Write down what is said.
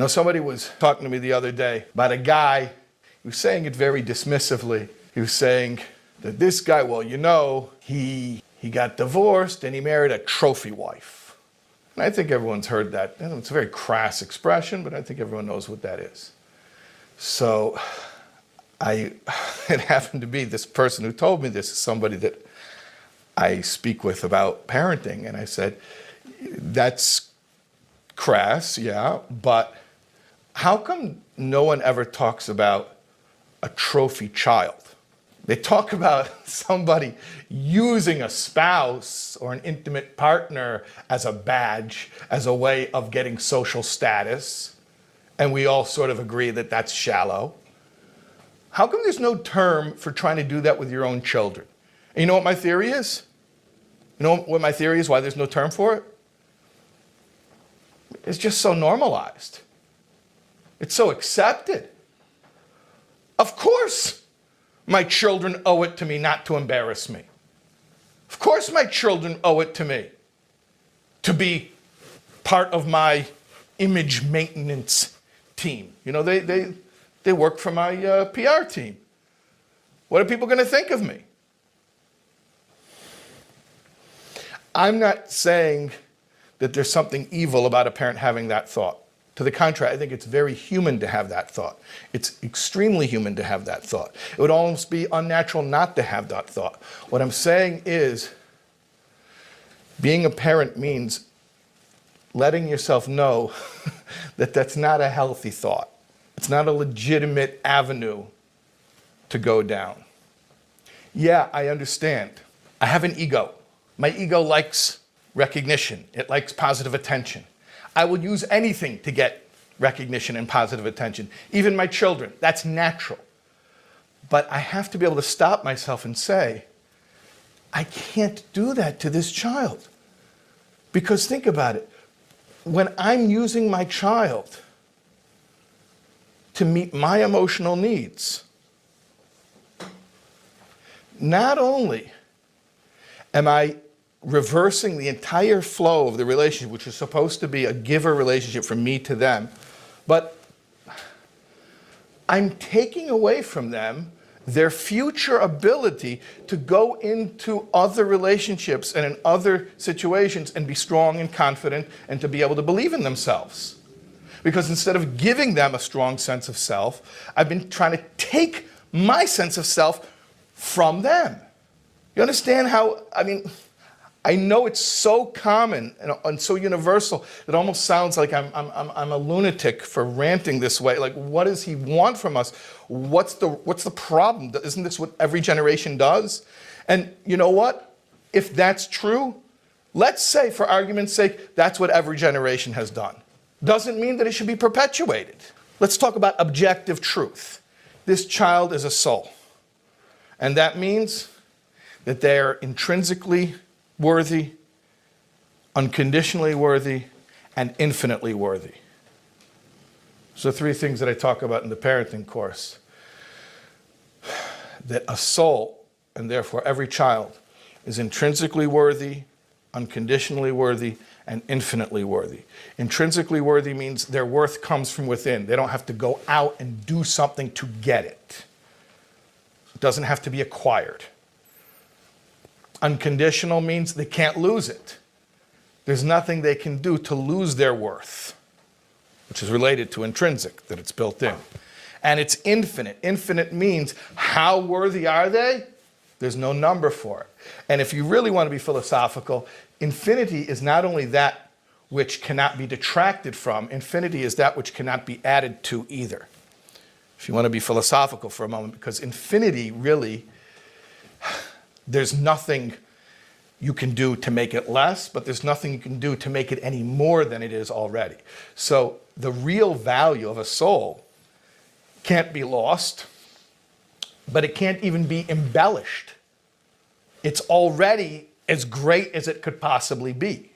Now, somebody was talking to me the other day about a guy. He was saying it very dismissively. He was saying that this guy, well, you know, he got divorced and he married a trophy wife. And I think everyone's heard that. It's a very crass expression, but I think everyone knows what that is. So it happened to be this person who told me this is somebody that I speak with about parenting. And I said, that's crass, yeah, but how come no one ever talks about a trophy child? They talk about somebody using a spouse or an intimate partner as a badge, as a way of getting social status, and we all sort of agree that that's shallow. How come there's no term for trying to do that with your own children? And you know what my theory is? You know what my theory is why there's no term for it? It's just so normalized. It's so accepted. Of course, my children owe it to me not to embarrass me. Of course, my children owe it to me to be part of my image maintenance team. You know, they work for my PR team. What are people going to think of me? I'm not saying that there's something evil about a parent having that thought. To the contrary, I think it's very human to have that thought. It's extremely human to have that thought. It would almost be unnatural not to have that thought. What I'm saying is, being a parent means letting yourself know that that's not a healthy thought. It's not a legitimate avenue to go down. Yeah, I understand. I have an ego. My ego likes recognition. It likes positive attention. I will use anything to get recognition and positive attention, even my children. That's natural. But I have to be able to stop myself and say, I can't do that to this child. Because think about it. When I'm using my child to meet my emotional needs, not only am I reversing the entire flow of the relationship, which is supposed to be a giver relationship from me to them, but I'm taking away from them their future ability to go into other relationships and in other situations and be strong and confident and to be able to believe in themselves. Because instead of giving them a strong sense of self, I've been trying to take my sense of self from them. You understand how, I know it's so common and so universal, it almost sounds like I'm a lunatic for ranting this way. Like, what does he want from us? What's the problem? Isn't this what every generation does? And you know what? If that's true, let's say, for argument's sake, that's what every generation has done. Doesn't mean that it should be perpetuated. Let's talk about objective truth. This child is a soul. And that means that they are intrinsically worthy, unconditionally worthy, and infinitely worthy. So 3 things that I talk about in the parenting course. That a soul, and therefore every child, is intrinsically worthy, unconditionally worthy, and infinitely worthy. Intrinsically worthy means their worth comes from within. They don't have to go out and do something to get it. It doesn't have to be acquired. Unconditional means they can't lose it. There's nothing they can do to lose their worth, which is related to intrinsic, that it's built in. And it's infinite. Infinite means how worthy are they? There's no number for it. And if you really want to be philosophical, infinity is not only that which cannot be detracted from, infinity is that which cannot be added to either. If you want to be philosophical for a moment, because infinity really, there's nothing you can do to make it less, but there's nothing you can do to make it any more than it is already. So the real value of a soul can't be lost, but it can't even be embellished. It's already as great as it could possibly be.